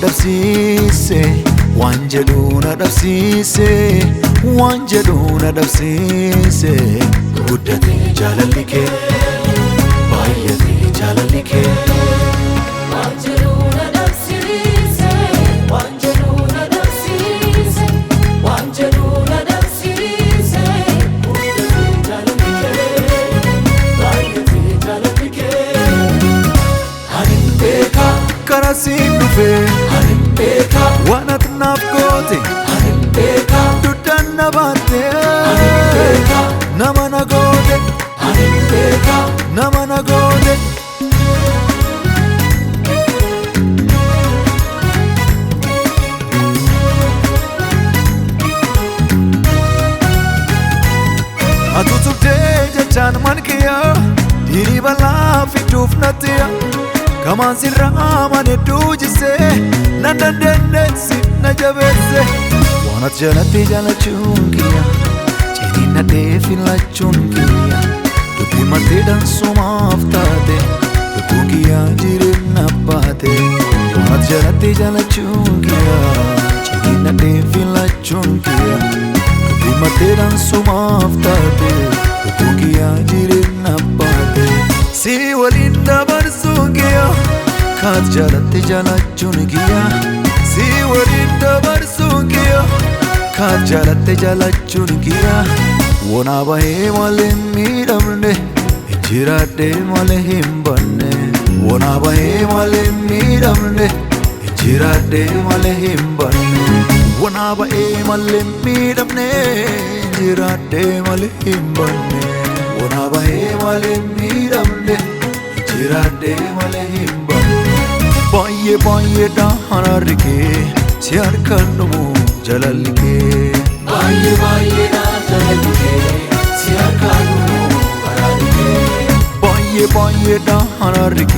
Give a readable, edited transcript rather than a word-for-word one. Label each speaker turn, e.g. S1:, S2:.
S1: dabsiise waan jedhu na dabsiise waan jedhu na dabsiise guddate jaalalli kee baay'ate jaalalli kee
S2: waan jedhu na dabsiise waan jedhu na dabsiise waan jedhu na dabsiise guddate jaalalli kee baay'ate jaalalli kee ani beeka
S1: karaa siin dhufe
S2: ani beeka
S1: waan ati naaf goote
S2: ani beeka
S1: duddaan na baatte
S2: ani beeka
S1: nama na goote
S2: ani beeka
S1: nama na goote atu tubdee jechaan mankiya dhiirii bal'aa fiduuf nattiya kamaan sirraa manedduu jisee nan dandeenyeessi na jabeesse waan ati jalatti jaalachuun kiyya cinii nadhee filachuun kiyya dubbii maddee dansumaaf taate lubbuun kiyya jireenya baate waan ati jalatti jaalachuun kiyya cinii nadhee filachuun kiyya dubbii maddee dansumaaf taate lubbuun kiyya jireenya baate si waliin dabarsuun kiyya kaat jaalatte jaalachuun kiyya si waliin dabarsuun kiyya kaat jaalatte jaalachuun kiyya wona bahee malee miidhamne jiraadhee malee hin banne wona bahee malee miidhamne jiraadhee malee hin banne wona bahee malee miidhamne jiraadhee malee hin banne wona bahee malee miidhamne jiraadhee malee hin banne baay'ee baay'eedhaan argee si harkaan dhumu jaalalli kee
S2: baay'ee baay'eedhaan jaalalli kee si harkaan dhumu jaalalli kee
S1: baay'ee baay'eedhaan argee